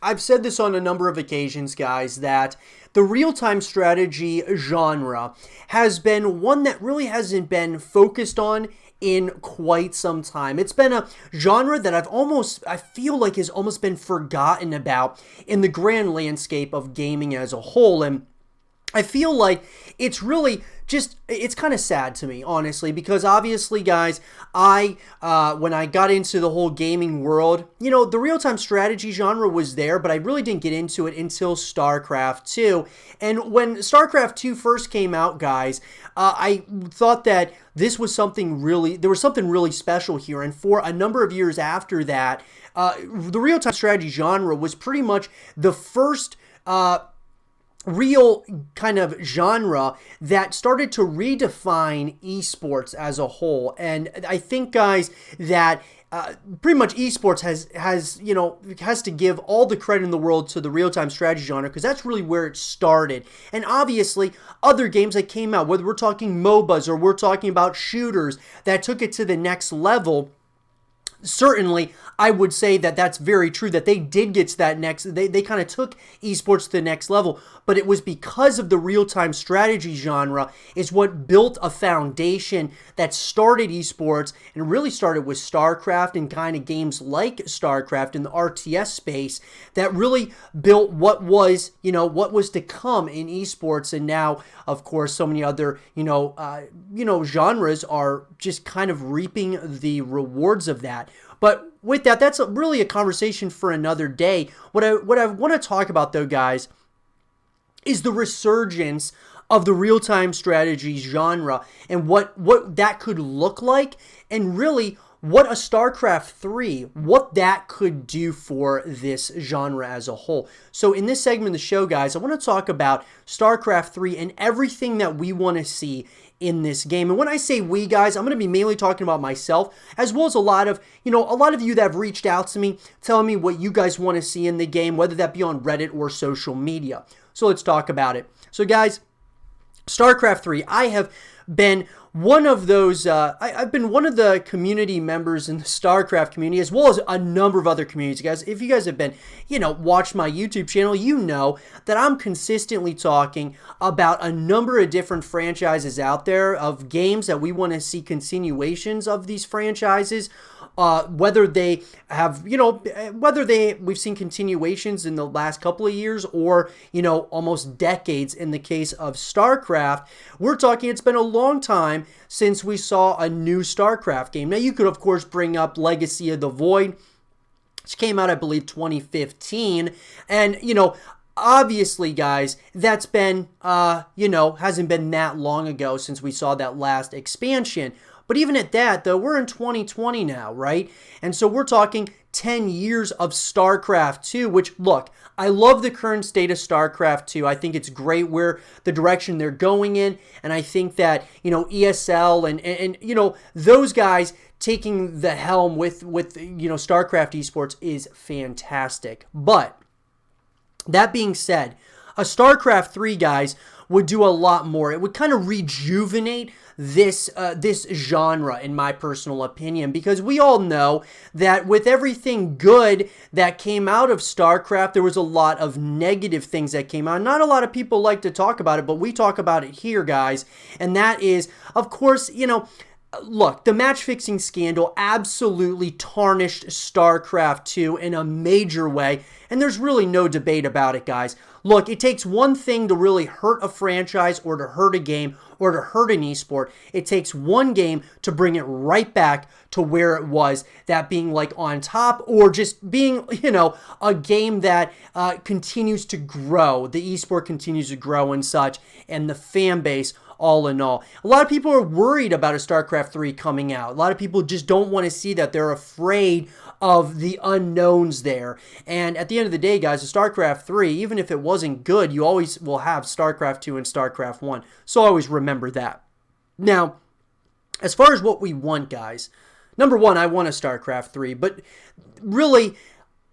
I've said this on a number of occasions, guys, that the real-time strategy genre has been one that really hasn't been focused on in quite some time. It's been a genre that I feel like has almost been forgotten about in the grand landscape of gaming as a whole. And I feel like it's really it's kind of sad to me, honestly, because obviously, guys, when I got into the whole gaming world, the real-time strategy genre was there, but I really didn't get into it until StarCraft 2. And when StarCraft 2 first came out, guys, I thought that there was something really special here. And for a number of years after that, the real-time strategy genre was pretty much the first real kind of genre that started to redefine esports as a whole. And I think, guys, that pretty much esports has to give all the credit in the world to the real-time strategy genre, because that's really where it started. And obviously other games that came out, whether we're talking MOBAs or we're talking about shooters that took it to the next level, certainly I would say that that's very true, that they did get to that next, they kind of took esports to the next level, but it was because of the real-time strategy genre is what built a foundation that started esports, and really started with StarCraft and kind of games like StarCraft in the RTS space that really built what was to come in esports. And now, of course, so many other, genres are just kind of reaping the rewards of that. But with that, that's really a conversation for another day. What I want to talk about, though, guys, is the resurgence of the real-time strategy genre and what that could look like, and really what a StarCraft 3, what that could do for this genre as a whole. So in this segment of the show, guys, I want to talk about StarCraft 3 and everything that we want to see in this game. And when I say we, guys, I'm going to be mainly talking about myself, as well as a lot of you that have reached out to me telling me what you guys want to see in the game, whether that be on Reddit or social media. So let's talk about it. So, guys, StarCraft 3, I have been one of those, I've been one of the community members in the StarCraft community, as well as a number of other communities. Guys, if you guys have been, watched my YouTube channel, you know that I'm consistently talking about a number of different franchises out there of games that we want to see continuations of these franchises. Whether they have, we've seen continuations in the last couple of years or, almost decades in the case of StarCraft. We're talking, it's been a long time since we saw a new StarCraft game. Now, you could, of course, bring up Legacy of the Void, which came out, I believe, 2015. And, obviously, guys, that's been, hasn't been that long ago since we saw that last expansion. But even at that, though, we're in 2020 now, right? And so we're talking 10 years of StarCraft 2, which, look, I love the current state of StarCraft 2. I think it's great where the direction they're going in. And I think that, ESL and those guys taking the helm with StarCraft esports is fantastic. But that being said, a StarCraft 3, guys, would do a lot more. It would kind of rejuvenate this genre, in my personal opinion, because we all know that with everything good that came out of StarCraft, there was a lot of negative things that came out. Not a lot of people like to talk about it, but we talk about it here, guys, and that is, of course, look, the match-fixing scandal absolutely tarnished StarCraft 2 in a major way, and there's really no debate about it, guys. Look, it takes one thing to really hurt a franchise or to hurt a game or to hurt an esport. It takes one game to bring it right back to where it was, that being like on top or just being, a game that continues to grow. The esport continues to grow and such, and the fan base all in all. A lot of people are worried about a StarCraft 3 coming out. A lot of people just don't want to see that. They're afraid of the unknowns there. And at the end of the day, guys, a StarCraft 3, even if it wasn't good, you always will have StarCraft 2 and StarCraft 1. So always remember that. Now, as far as what we want, guys, number one, I want a StarCraft 3, but really,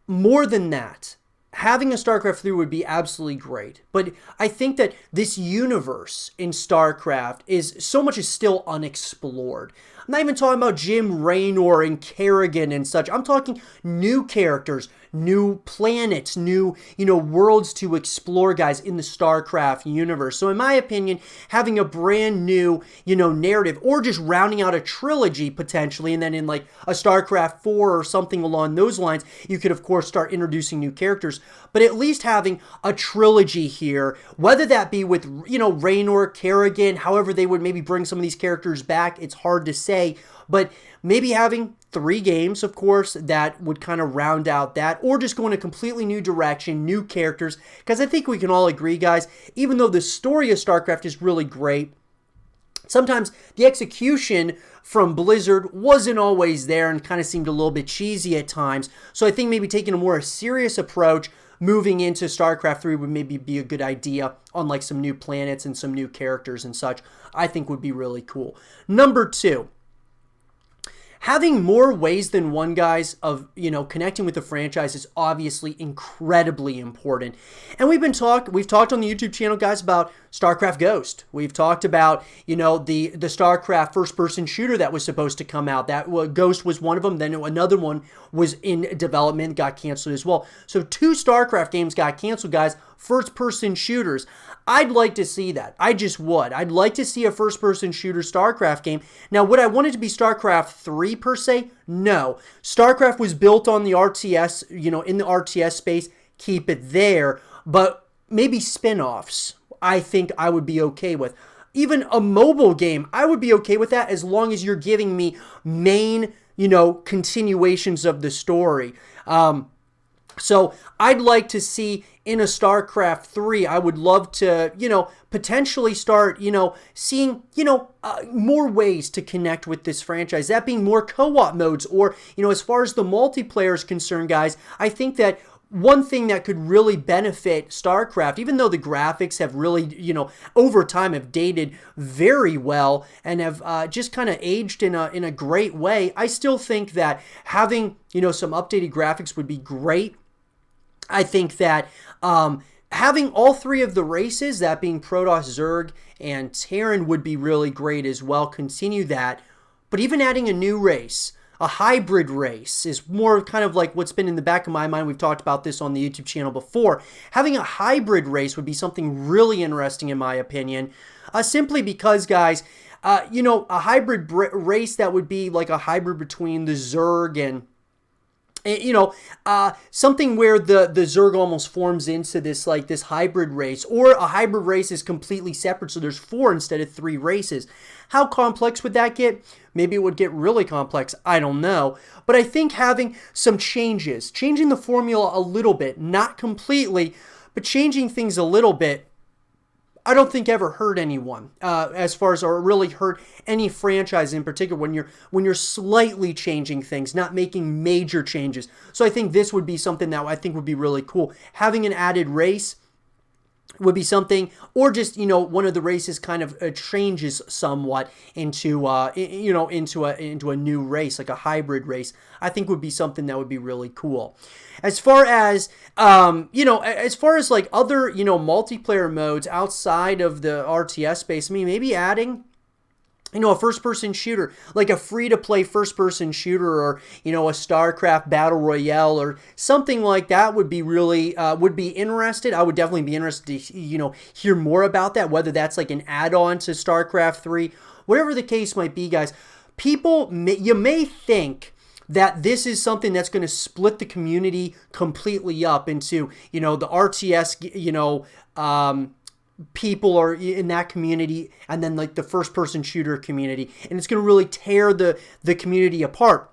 more than that, having a StarCraft 3 would be absolutely great. But I think that this universe in StarCraft is so much is still unexplored. I'm not even talking about Jim Raynor and Kerrigan and such. I'm talking new characters, new planets, new, worlds to explore, guys, in the StarCraft universe. So in my opinion, having a brand new, narrative, or just rounding out a trilogy potentially, and then in like a StarCraft 4 or something along those lines, you could of course start introducing new characters, but at least having a trilogy here, whether that be with, Raynor, Kerrigan, however they would maybe bring some of these characters back, it's hard to say, but maybe having 3 games, of course, that would kind of round out that, or just go in a completely new direction, new characters, because I think we can all agree, guys, even though the story of StarCraft is really great, sometimes the execution from Blizzard wasn't always there and kind of seemed a little bit cheesy at times. So I think maybe taking a more serious approach moving into StarCraft 3 would maybe be a good idea on like some new planets and some new characters and such. I think would be really cool. Number 2. Having more ways than one, guys, of, connecting with the franchise is obviously incredibly important. And we've talked on the YouTube channel, guys, about StarCraft Ghost. We've talked about, the StarCraft first-person shooter that was supposed to come out. Ghost was one of them. Then another one was in development, got canceled as well. So 2 StarCraft games got canceled, guys, first-person shooters. I'd like to see that. I just would. I'd like to see a first-person shooter StarCraft game. Now, would I want it to be StarCraft 3 per se? No. StarCraft was built on the RTS, in the RTS space. Keep it there. But maybe spin-offs, I think I would be okay with. Even a mobile game, I would be okay with that as long as you're giving me main, continuations of the story. So I'd like to see in a StarCraft 3, I would love to, potentially start, seeing, more ways to connect with this franchise. That being more co-op modes, or, as far as the multiplayer is concerned, guys, I think that one thing that could really benefit StarCraft, even though the graphics have really, over time have dated very well and have just kind of aged in a great way, I still think that having, some updated graphics would be great. I think that having all 3 of the races, that being Protoss, Zerg, and Terran, would be really great as well. Continue that. But even adding a new race, a hybrid race, is more kind of like what's been in the back of my mind. We've talked about this on the YouTube channel before. Having a hybrid race would be something really interesting in my opinion. Simply because, guys, a hybrid race that would be like a hybrid between the Zerg and something where the Zerg almost forms into this hybrid race, or a hybrid race is completely separate, so there's 4 instead of 3 races. How complex would that get? Maybe it would get really complex. I don't know. But I think having some changing the formula a little bit, not completely, but changing things a little bit, I don't think ever hurt anyone, as far as, or really hurt any franchise in particular, when you're slightly changing things, not making major changes. So I think this would be something that I think would be really cool. Having an added race would be something, or just, one of the races kind of changes somewhat into into a new race, like a hybrid race. I think would be something that would be really cool. As far as like other, multiplayer modes outside of the RTS space, I mean, maybe adding, a first-person shooter, like a free-to-play first-person shooter, or, a StarCraft Battle Royale, or something like that would be really, would be interested. I would definitely be interested to, hear more about that, whether that's like an add-on to StarCraft 3, whatever the case might be, guys. You may think that this is something that's going to split the community completely up into, the RTS, people are in that community, and then like the first-person shooter community, and it's going to really tear the community apart.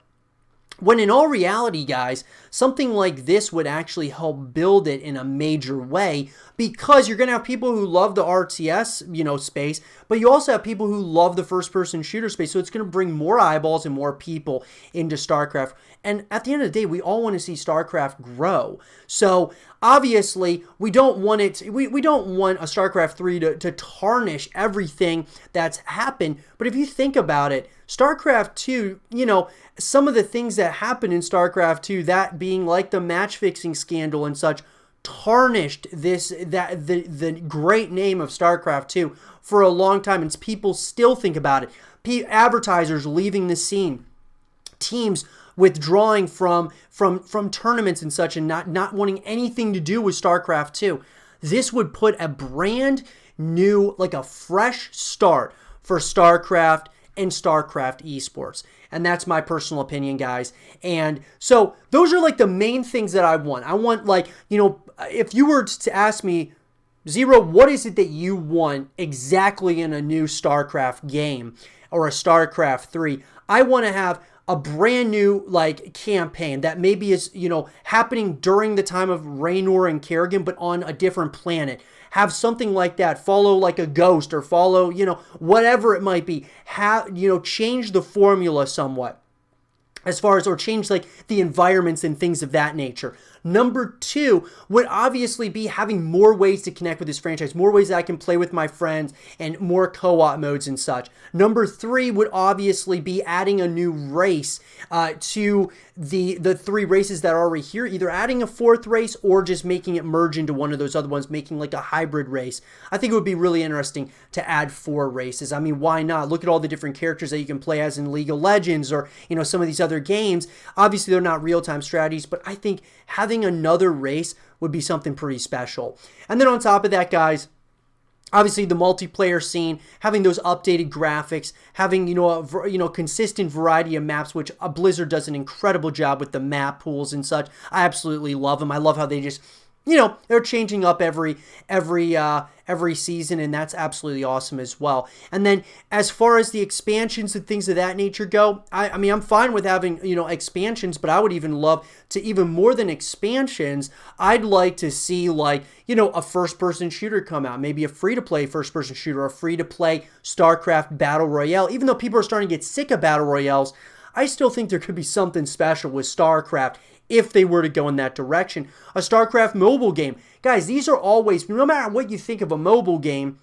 When in all reality, guys, something like this would actually help build it in a major way, because you're going to have people who love the RTS, space, but you also have people who love the first-person shooter space, so it's going to bring more eyeballs and more people into StarCraft. And at the end of the day, we all want to see StarCraft grow. So obviously, we don't want it. We don't want a StarCraft 3 to tarnish everything that's happened. But if you think about it, StarCraft 2, some of the things that happened in StarCraft 2, that being like the match fixing scandal and such, tarnished the great name of StarCraft 2 for a long time, and people still think about it. advertisers leaving the scene, teams withdrawing from tournaments and such, and not wanting anything to do with StarCraft 2. This would put a brand new, like a fresh start for StarCraft and StarCraft esports. And that's my personal opinion, guys. And so those are like the main things that I want. I want, like, you know, if you were to ask me, Zero, what is it that you want exactly in a new StarCraft game or a StarCraft 3? I want to have a brand new, like, campaign that maybe is, you know, happening during the time of Raynor and Kerrigan, but on a different planet. Have something like that. Follow like a ghost, or follow, you know, whatever it might be. Have, you know, change the formula somewhat, as far as, or change like the environments and things of that nature. Number 2 would obviously be having more ways to connect with this franchise, more ways that I can play with my friends, and more co-op modes and such. Number 3 would obviously be adding a new race to the 3 races that are already here, either adding a 4th race or just making it merge into one of those other ones, making like a hybrid race. I think it would be really interesting to add 4 races. I mean, why not? Look at all the different characters that you can play as in League of Legends, or, you know, some of these other games. Obviously, they're not real-time strategies, but I think having another race would be something pretty special. And then on top of that, guys, obviously the multiplayer scene, having those updated graphics, having, you know, consistent variety of maps, which Blizzard does an incredible job with the map pools and such. I absolutely love them. I love how they just, you know, they're changing up every season, and that's absolutely awesome as well. And then as far as the expansions and things of that nature go, I mean, I'm fine with having, you know, expansions, but I would even love to, even more than expansions, I'd like to see, like, you know, a first-person shooter come out, maybe a free-to-play first-person shooter, a free-to-play StarCraft Battle Royale. Even though people are starting to get sick of Battle Royales, I still think there could be something special with StarCraft if they were to go in that direction. A StarCraft mobile game. Guys, these are always, no matter what you think of a mobile game,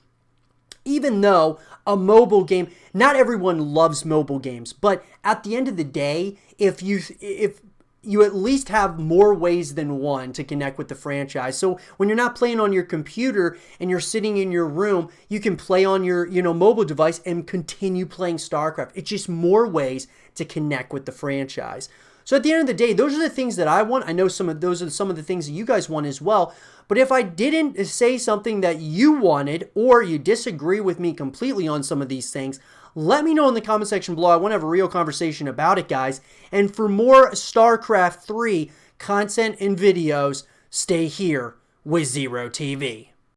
even though a mobile game, not everyone loves mobile games, but at the end of the day, if you at least have more ways than one to connect with the franchise. So when you're not playing on your computer and you're sitting in your room, you can play on your, you know, mobile device and continue playing StarCraft. It's just more ways to connect with the franchise. So at the end of the day, those are the things that I want. I know those are some of the things that you guys want as well. But if I didn't say something that you wanted, or you disagree with me completely on some of these things, let me know in the comment section below. I want to have a real conversation about it, guys. And for more StarCraft 3 content and videos, stay here with Zero TV.